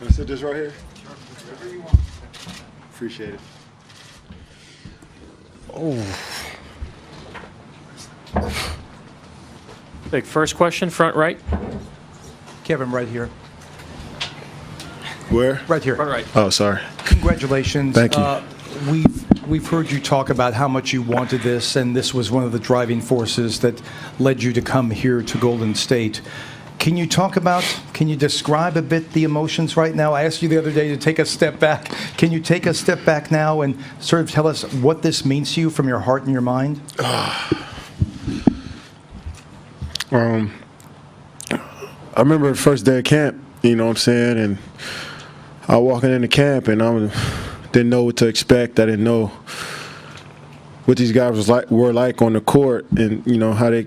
Can I sit this right here? Appreciate it. Oh. Big first question, front right. Kevin, right here. Where? Right here. Front right. Oh, sorry. Congratulations. Thank you. We've heard you talk about how much you wanted this, and this was one of the driving forces that led you to come here to Golden State. Can you describe a bit the emotions right now? I asked you the other day to take a step back. Can you take a step back now and sort of tell us what this means to you from your heart and your mind? I remember the first day of camp, you know what I'm saying, and I was walking into camp and I didn't know what to expect. I didn't know what these guys were like on the court, and you know how they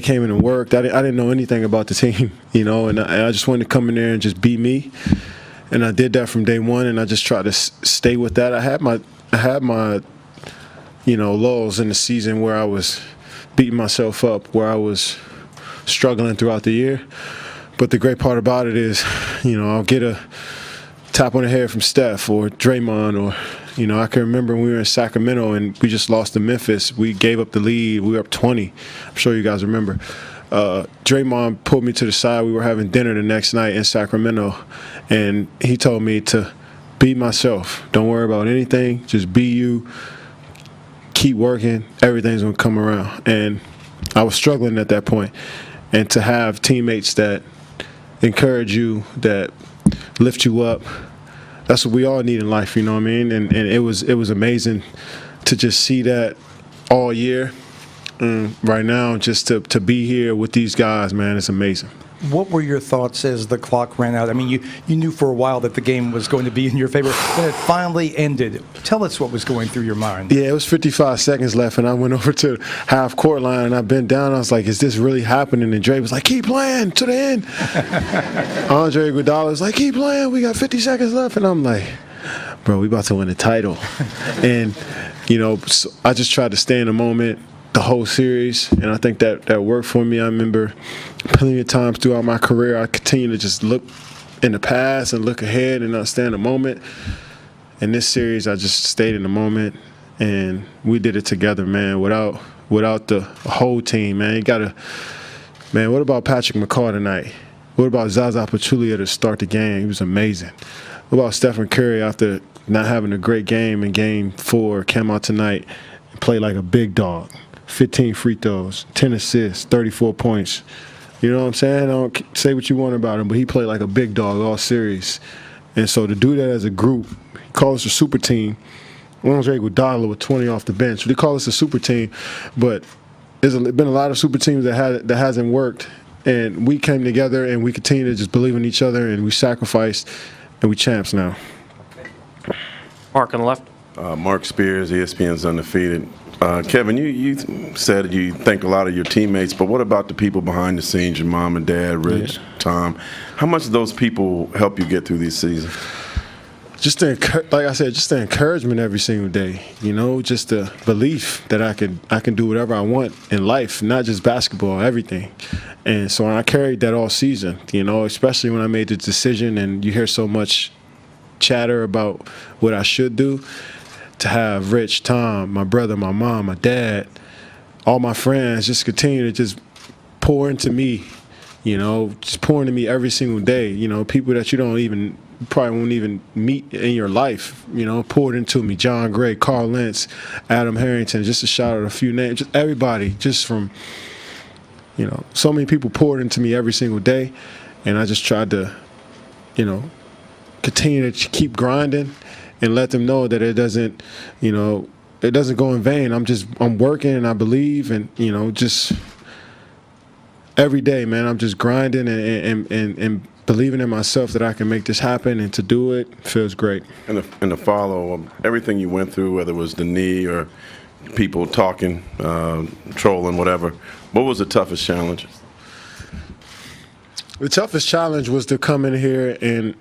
came in and worked. I didn't know anything about the team, you know, and I just wanted to come in there and just be me, and I did that from day one, and I just tried to stay with that. I had my you know, lulls in the season where I was beating myself up, where I was struggling throughout the year. But the great part about it is, you know, I'll get a tap on the head from Steph or Draymond, or, you know, I can remember when we were in Sacramento and we just lost to Memphis. We gave up the lead. We were up 20. I'm sure you guys remember. Draymond pulled me to the side. We were having dinner the next night in Sacramento, and he told me to be myself. Don't worry about anything. Just be you. Keep working. Everything's going to come around. And I was struggling at that point. And to have teammates that encourage you, that lift you up, that's what we all need in life, you know what I mean? And it was amazing to just see that all year. And right now, just to be here with these guys, man, it's amazing. What were your thoughts as the clock ran out? I mean, you knew for a while that the game was going to be in your favor. When it finally ended, tell us what was going through your mind. Yeah, it was 55 seconds left, and I went over to half court line, and I bent down. I was like, is this really happening? And Dre was like, keep playing to the end. Andre Iguodala was like, keep playing. We got 50 seconds left. And I'm like, bro, we about to win the title. And, you know, so I just tried to stay in the moment the whole series, and I think that worked for me. I remember plenty of times throughout my career, I continue to just look in the past and look ahead and not stay in the moment. In this series, I just stayed in the moment, and we did it together, man, without the whole team, man. Man, what about Patrick McCaw tonight? What about Zaza Pachulia to start the game? He was amazing. What about Stephen Curry after not having a great game in Game 4, came out tonight and played like a big dog? 15 free throws, 10 assists, 34 points. You know what I'm saying? I don't say what you want about him, but he played like a big dog all series. And so to do that as a group, he called us a super team. Andre Iguodala with 20 off the bench. They call us a super team, but there's been a lot of super teams that hasn't worked. And we came together and we continue to just believe in each other, and we sacrificed, and we champs now. Mark on the left. Mark Spears, ESPN's Undefeated. Kevin, you said you thank a lot of your teammates, but what about the people behind the scenes, your mom and dad, Rich, Tom? How much do those people help you get through these seasons? Just like I said, just the encouragement every single day. You know, just the belief that I can do whatever I want in life, not just basketball, everything. And so I carried that all season. You know, especially when I made the decision, and you hear so much chatter about what I should do. To have Rich, Tom, my brother, my mom, my dad, all my friends just continue to just pour into me, you know, just pour into me every single day. You know, people that you probably won't even meet in your life, you know, poured into me. John Gray, Carl Lentz, Adam Harrington, just to shout out a few names. Just everybody, just from, you know, so many people poured into me every single day. And I just tried to, you know, continue to keep grinding and let them know that it doesn't go in vain. I'm working, and I believe, and, you know, just every day, man, I'm just grinding and believing in myself that I can make this happen, and to do it feels great. And to follow everything you went through, whether it was the knee or people talking, trolling, whatever, what was the toughest challenge? The toughest challenge was to come in here and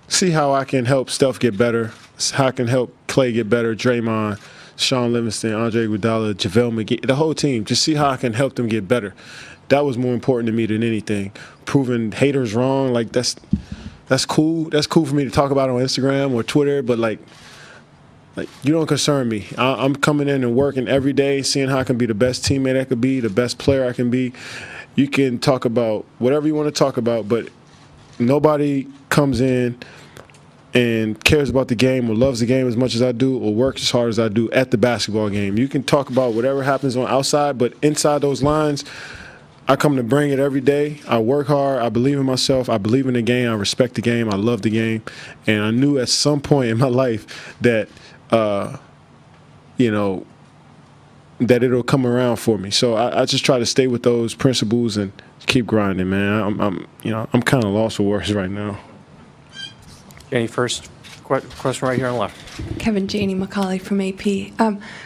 see how I can help Steph get better, how I can help Clay get better, Draymond, Sean Livingston, Andre Iguodala, JaVale McGee, the whole team. Just see how I can help them get better. That was more important to me than anything. Proving haters wrong, like that's cool. That's cool for me to talk about on Instagram or Twitter, but like you don't concern me. I'm coming in and working every day, seeing how I can be the best teammate I could be, the best player I can be. You can talk about whatever you want to talk about, but nobody comes in and cares about the game or loves the game as much as I do or works as hard as I do at the basketball game. You can talk about whatever happens on outside, but inside those lines, I come to bring it every day. I work hard. I believe in myself. I believe in the game. I respect the game. I love the game. And I knew at some point in my life that, that it'll come around for me. So I just try to stay with those principles and keep grinding, man. I'm kind of lost for words right now. Janie, first question right here on the left. Kevin, Janie McCauley from AP.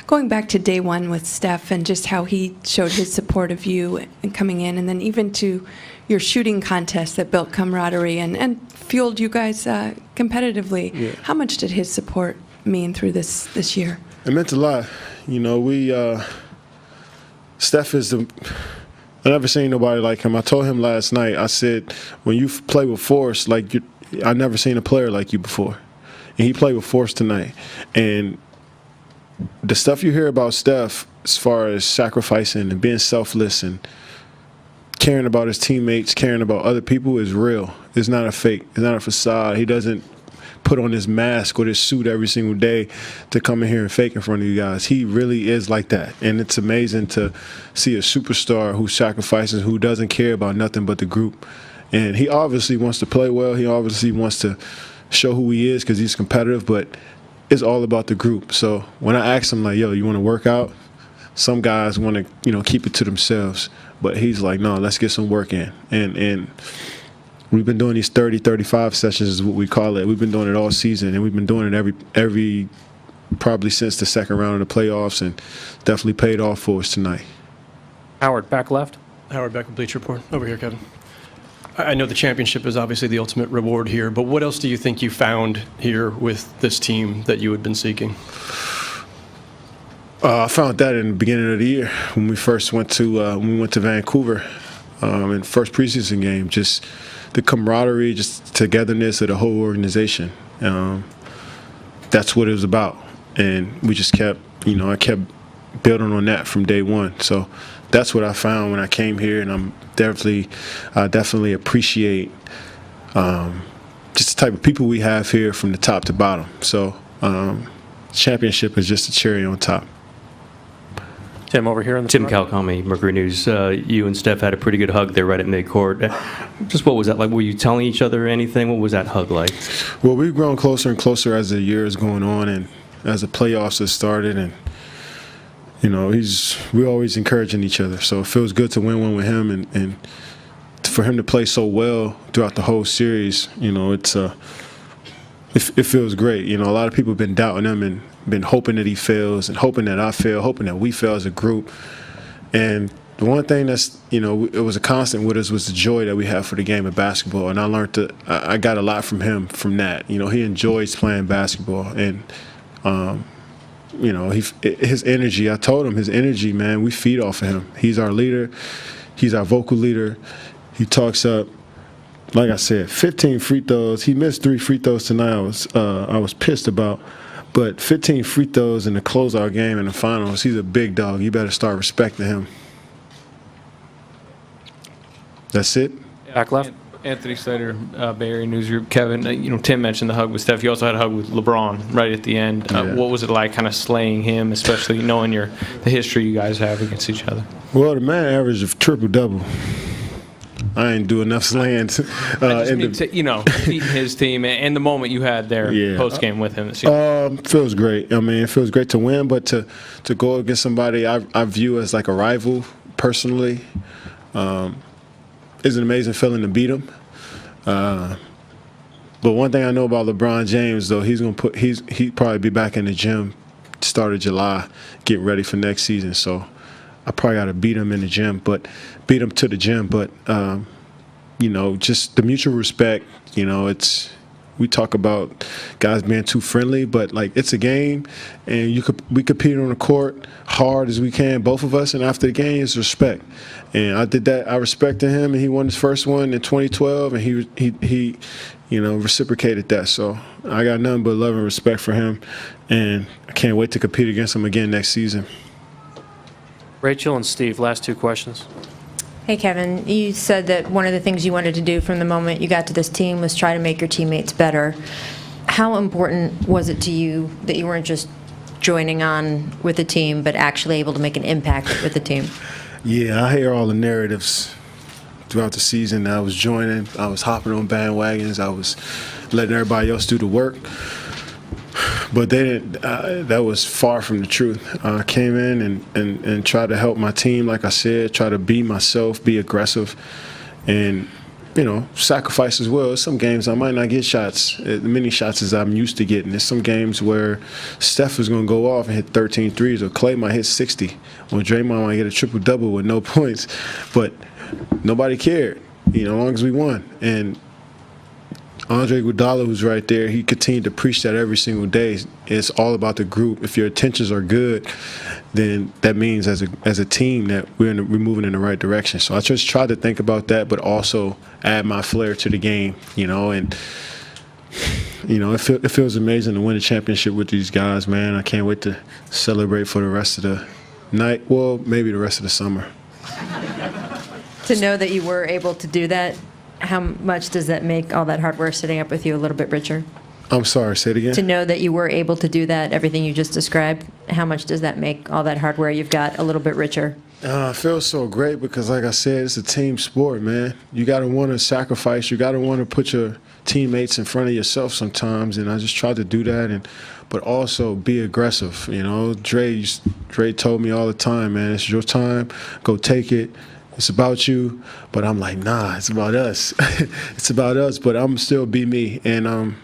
Going back to day one with Steph and just how he showed his support of you and coming in, and then even to your shooting contest that built camaraderie and fueled you guys competitively. Yeah. How much did his support mean through this year? It meant a lot. Steph is I never seen nobody like him. I told him last night, I said, when you play with force, I never seen a player like you before. And he played with force tonight. And the stuff you hear about Steph as far as sacrificing and being selfless and caring about his teammates, caring about other people is real. It's not a fake. It's not a facade. He doesn't put on his mask or his suit every single day to come in here and fake in front of you guys. He really is like that. And it's amazing to see a superstar who sacrifices, who doesn't care about nothing but the group. And he obviously wants to play well. He obviously wants to show who he is because he's competitive, but it's all about the group. So when I asked him, like, yo, you want to work out? Some guys want to, keep it to themselves. But he's like, no, let's get some work in. And we've been doing these 30, 35 sessions is what we call it. We've been doing it all season, and we've been doing it every probably since the second round of the playoffs, and definitely paid off for us tonight. Howard, back left. Howard Beck with Bleacher Report. Over here, Kevin. I know the championship is obviously the ultimate reward here, but what else do you think you found here with this team that you had been seeking? I found that in the beginning of the year when we first went to Vancouver in first preseason game. Just the camaraderie, just togetherness of the whole organization. That's what it was about, and we just kept, I kept building on that from day one. So that's what I found when I came here, and I definitely appreciate just the type of people we have here from the top to bottom. So championship is just a cherry on top. Tim, over here in the Tim front. Calcami, Mercury News. You and Steph had a pretty good hug there right at midcourt. Just what was that like? Were you telling each other anything? What was that hug like? Well, we've grown closer and closer as the year is going on and as the playoffs have started. And, we're always encouraging each other. So it feels good to win one with him and for him to play so well throughout the whole series, it feels great. A lot of people have been doubting him and been hoping that he fails and hoping that I fail, hoping that we fail as a group. And the one thing that's, it was a constant with us was the joy that we have for the game of basketball. And I got a lot from him from that. He enjoys playing basketball. And, his energy, I told him his energy, man, we feed off of him. He's our leader. He's our vocal leader. He talks up. Like I said, 15 free throws. He missed 3 free throws tonight. I was pissed about. But 15 free throws in the closeout game in the finals, he's a big dog. You better start respecting him. That's it? Back left. Anthony Slater, Bay Area News Group. Kevin, Tim mentioned the hug with Steph. You also had a hug with LeBron right at the end. Yeah. What was it like kind of slaying him, especially knowing the history you guys have against each other? Well, the man averaged a triple-double. I ain't do enough slants. Beating his team and the moment you had there post-game with him this year. Feels great. It feels great to win, but to go against somebody I view as like a rival personally is an amazing feeling to beat him. But one thing I know about LeBron James, though, he'd probably be back in the gym start of July, getting ready for next season. So I probably got to beat him in the gym, but beat him to the gym. But just the mutual respect. we talk about guys being too friendly, but like it's a game, and we compete on the court hard as we can, both of us. And after the game, it's respect. And I did that. I respected him, and he won his first one in 2012, and he reciprocated that. So I got nothing but love and respect for him, and I can't wait to compete against him again next season. Rachel and Steve, last two questions. Hey, Kevin, you said that one of the things you wanted to do from the moment you got to this team was try to make your teammates better. How important was it to you that you weren't just joining on with the team, but actually able to make an impact with the team? Yeah, I hear all the narratives throughout the season. I was joining, I was hopping on bandwagons, I was letting everybody else do the work. But they didn't. That was far from the truth. I came in and tried to help my team, like I said, try to be myself, be aggressive, and sacrifice as well. Some games I might not get shots, as many shots as I'm used to getting. There's some games where Steph is going to go off and hit 13 threes, or Clay might hit 60, or Draymond might get a triple-double with no points. But nobody cared, as long as we won. And Andre Iguodala, who's right there, he continued to preach that every single day. It's all about the group. If your intentions are good, then that means as a team that we're moving in the right direction. So I just tried to think about that, but also add my flair to the game, and it feels amazing to win a championship with these guys, man. I can't wait to celebrate for the rest of the night. Well, maybe the rest of the summer. To know that you were able to do that, how much does that make all that hard work sitting up with you a little bit richer? I'm sorry, say it again? To know that you were able to do that, everything you just described, how much does that make all that hard work you've got a little bit richer? It feels so great because, like I said, it's a team sport, man. You got to want to sacrifice. You got to want to put your teammates in front of yourself sometimes, and I just tried to do that, but also be aggressive. Dre told me all the time, man, it's your time, go take it. It's about you, but I'm like, nah, it's about us. It's about us, but I'm still be me, and I'm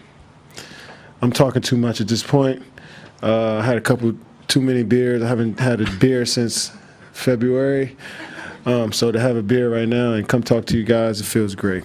talking too much at this point. I had too many beers. I haven't had a beer since February, so to have a beer right now and come talk to you guys, it feels great.